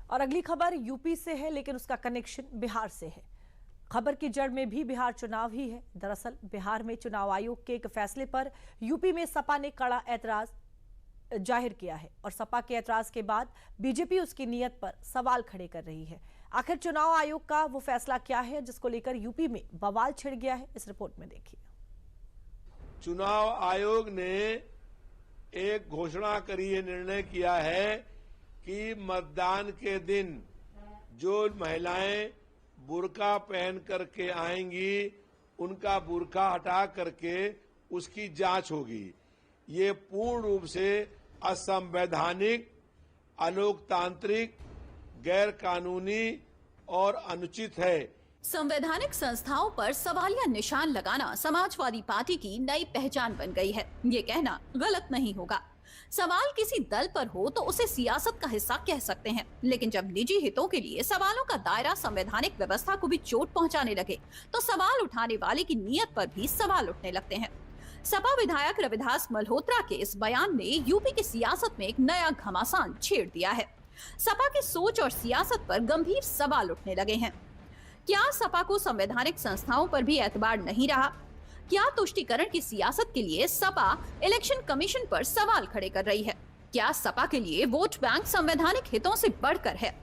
और अगली खबर यूपी से है, लेकिन उसका कनेक्शन बिहार से है। खबर की जड़ में भी बिहार चुनाव ही है। दरअसल बिहार में चुनाव आयोग के एक फैसले पर यूपी में सपा ने कड़ा ऐतराज जाहिर किया है और सपा के ऐतराज के बाद बीजेपी उसकी नीयत पर सवाल खड़े कर रही है। आखिर चुनाव आयोग का वो फैसला क्या है जिसको लेकर यूपी में बवाल छिड़ गया है, इस रिपोर्ट में देखिए। चुनाव आयोग ने एक घोषणा करी है, निर्णय किया है कि मतदान के दिन जो महिलाएं बुर्का पहन करके आएंगी उनका बुर्का हटा करके उसकी जांच होगी। ये पूर्ण रूप से असंवैधानिक, अलोकतांत्रिक, गैर कानूनी और अनुचित है। संवैधानिक संस्थाओं पर सवालिया निशान लगाना समाजवादी पार्टी की नई पहचान बन गई है। ये कहना गलत नहीं होगा। सवाल किसी दल पर हो तो उसे सियासत का हिस्सा कह सकते हैं, लेकिन जब निजी हितों के लिए सवालों का दायरा संवैधानिक व्यवस्था को भी चोट पहुंचाने लगे तो सवाल उठाने वाले की नीयत पर भी सवाल उठने लगते हैं। सपा विधायक रविदास मल्होत्रा के इस बयान ने यूपी की सियासत में एक नया घमासान छेड़ दिया है। सपा की सोच और सियासत पर गंभीर सवाल उठने लगे हैं। क्या सपा को संवैधानिक संस्थाओं पर भी एतबार नहीं रहा? क्या तुष्टीकरण की सियासत के लिए सपा इलेक्शन कमीशन पर सवाल खड़े कर रही है? क्या सपा के लिए वोट बैंक संवैधानिक हितों से बढ़कर है?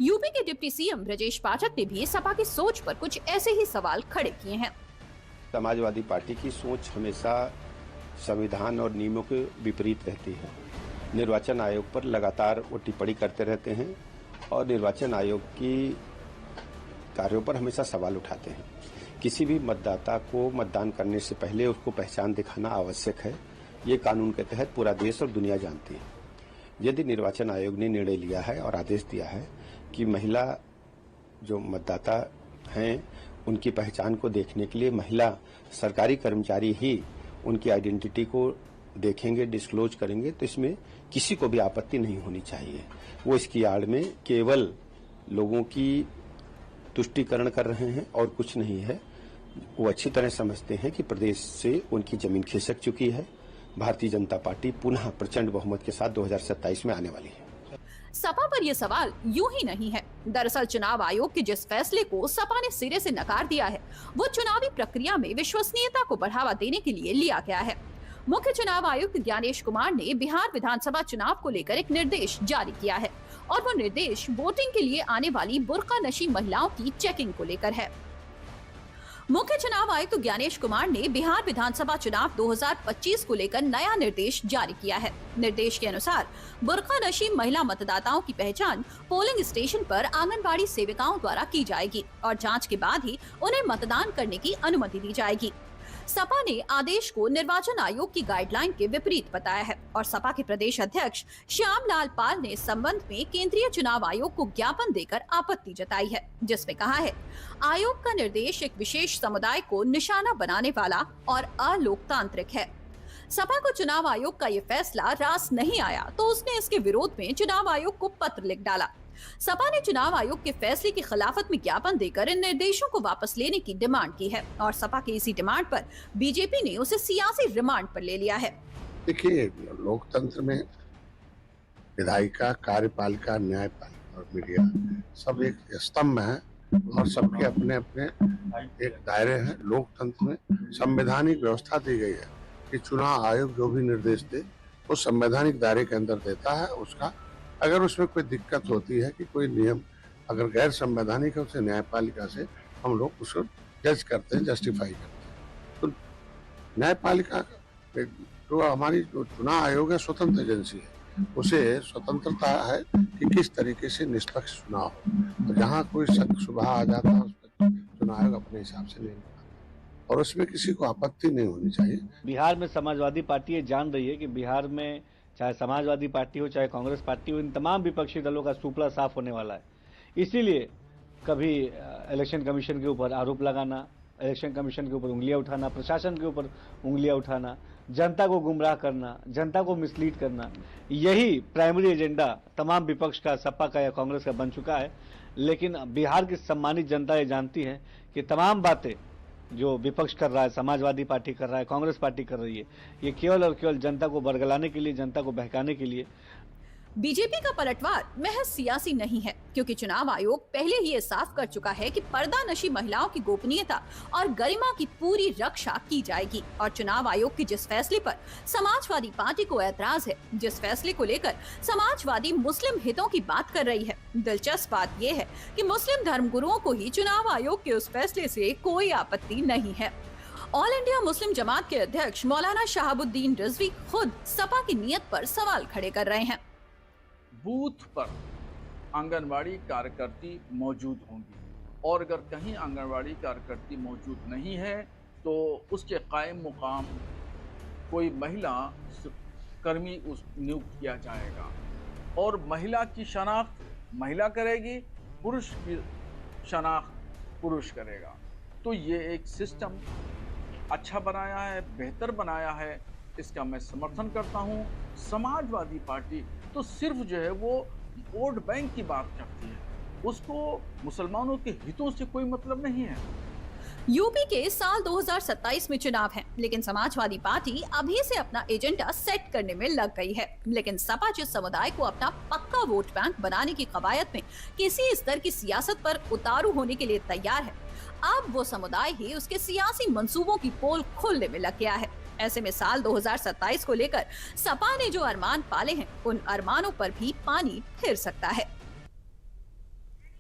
यूपी के डिप्टी सीएम ब्रजेश पाठक ने भी सपा की सोच पर कुछ ऐसे ही सवाल खड़े किए हैं। समाजवादी पार्टी की सोच हमेशा संविधान और नियमों के विपरीत रहती है। निर्वाचन आयोग पर लगातार वो टिप्पणी करते रहते हैं और निर्वाचन आयोग की कार्यों पर हमेशा सवाल उठाते हैं। किसी भी मतदाता को मतदान करने से पहले उसको पहचान दिखाना आवश्यक है। ये कानून के तहत पूरा देश और दुनिया जानती है। यदि निर्वाचन आयोग ने निर्णय लिया है और आदेश दिया है कि महिला जो मतदाता हैं उनकी पहचान को देखने के लिए महिला सरकारी कर्मचारी ही उनकी आइडेंटिटी को देखेंगे, डिस्क्लोज करेंगे, तो इसमें किसी को भी आपत्ति नहीं होनी चाहिए। वो इसकी आड़ में केवल लोगों की तुष्टीकरण कर रहे हैं और कुछ नहीं है। वो अच्छी तरह समझते हैं कि प्रदेश से उनकी जमीन खिसक चुकी है। भारतीय जनता पार्टी पुनः प्रचंड बहुमत के साथ 2027 में आने वाली है। सपा पर यह सवाल यूं ही नहीं है। दरअसल चुनाव आयोग के जिस फैसले को सपा ने सिरे से नकार दिया है वो चुनावी प्रक्रिया में विश्वसनीयता को बढ़ावा देने के लिए लिया गया है। मुख्य चुनाव आयुक्त ज्ञानेश कुमार ने बिहार विधानसभा चुनाव को लेकर एक निर्देश जारी किया है और वो निर्देश वोटिंग के लिए आने वाली बुर्का नशी महिलाओं की चेकिंग को लेकर है। मुख्य चुनाव आयुक्त ज्ञानेश कुमार ने बिहार विधानसभा चुनाव 2025 को लेकर नया निर्देश जारी किया है। निर्देश के अनुसार बुर्का नशी महिला मतदाताओं की पहचान पोलिंग स्टेशन पर आंगनबाड़ी सेविकाओं द्वारा की जाएगी और जांच के बाद ही उन्हें मतदान करने की अनुमति दी जाएगी। सपा ने आदेश को निर्वाचन आयोग की गाइडलाइन के विपरीत बताया है और सपा के प्रदेश अध्यक्ष श्यामलाल पाल ने इस संबंध में केंद्रीय चुनाव आयोग को ज्ञापन देकर आपत्ति जताई है, जिसमें कहा है आयोग का निर्देश एक विशेष समुदाय को निशाना बनाने वाला और अलोकतांत्रिक है। सपा को चुनाव आयोग का ये फैसला रास नहीं आया तो उसने इसके विरोध में चुनाव आयोग को पत्र लिख डाला। सपा ने चुनाव आयोग के फैसले की खिलाफत में ज्ञापन देकर इन निर्देशों को वापस लेने की डिमांड की है और सपा की इसी डिमांड पर बीजेपी ने उसे सियासी रिमांड पर ले लिया है। देखिए, लोकतंत्र में विधायिका, कार्यपालिका, न्यायपालिका और मीडिया सब एक स्तंभ है और सबके अपने अपने एक दायरे हैं। लोकतंत्र में संवैधानिक व्यवस्था दी गई है कि चुनाव आयोग जो भी निर्देश दे वो संवैधानिक दायरे के अंदर देता है। उसका अगर उसमें कोई दिक्कत होती है कि कोई नियम अगर गैर संवैधानिक है, उसे न्यायपालिका से हम लोग उसको जज करते हैं, जस्टिफाई करते हैं। तो न्यायपालिका जो हमारी जो चुनाव आयोग है स्वतंत्र एजेंसी है, उसे स्वतंत्रता है कि किस तरीके से निष्पक्ष चुनाव हो। तो जहाँ कोई शक शुबह आ जाता है उस पर चुनाव आयोग अपने हिसाब से नहीं करता और उसमें किसी को आपत्ति नहीं होनी चाहिए। बिहार में समाजवादी पार्टी ये जान रही है कि बिहार में चाहे समाजवादी पार्टी हो चाहे कांग्रेस पार्टी हो, इन तमाम विपक्षी दलों का सुपड़ा साफ होने वाला है। इसीलिए कभी इलेक्शन कमीशन के ऊपर आरोप लगाना, इलेक्शन कमीशन के ऊपर उंगलियां उठाना, प्रशासन के ऊपर उंगलियां उठाना, जनता को गुमराह करना, जनता को मिसलीड करना, यही प्राइमरी एजेंडा तमाम विपक्ष का, सपा का या कांग्रेस का बन चुका है। लेकिन बिहार की सम्मानित जनता ये जानती है कि तमाम बातें जो विपक्ष कर रहा है, समाजवादी पार्टी कर रहा है, कांग्रेस पार्टी कर रही है, ये केवल और केवल जनता को बरगलाने के लिए, जनता को बहकाने के लिए। बीजेपी का पलटवार महज सियासी नहीं है, क्योंकि चुनाव आयोग पहले ही ये साफ कर चुका है कि पर्दानशी महिलाओं की गोपनीयता और गरिमा की पूरी रक्षा की जाएगी। और चुनाव आयोग के जिस फैसले पर समाजवादी पार्टी को ऐतराज है, जिस फैसले को लेकर समाजवादी मुस्लिम हितों की बात कर रही है, दिलचस्प बात यह है कि मुस्लिम धर्मगुरुओं को ही चुनाव आयोग के उस फैसले से कोई आपत्ति नहीं है। ऑल इंडिया मुस्लिम जमात के अध्यक्ष मौलाना शहाबुद्दीन रिजवी खुद सपा की नीयत पर सवाल खड़े कर रहे हैं। बूथ पर आंगनवाड़ी कार्यकर्ती मौजूद होंगी और अगर कहीं आंगनवाड़ी कार्यकर्ती मौजूद नहीं है तो उसके कायम मुकाम कोई महिला कर्मी नियुक्त किया जाएगा और महिला की शनाख्त महिला करेगी, पुरुष की शनाख्त पुरुष करेगा। तो ये एक सिस्टम अच्छा बनाया है, बेहतर बनाया है, इसका मैं समर्थन करता हूँ। समाजवादी पार्टी तो सिर्फ जो है वो वोट बैंक की बात करती है, उसको मुसलमानों के हितों से कोई मतलब नहीं है। यूपी के साल 2027 में चुनाव हैं, लेकिन समाजवादी पार्टी अभी से अपना एजेंडा सेट करने में लग गई है। लेकिन सपा जिस समुदाय को अपना पक्का वोट बैंक बनाने की कवायद में किसी स्तर की सियासत पर उतारू होने के लिए तैयार है, अब वो समुदाय ही उसके सियासी मंसूबों की पोल खोलने में लग गया है। ऐसे में साल 2027 को लेकर सपा ने जो अरमान पाले हैं, उन अरमानों पर भी पानी फिर सकता है।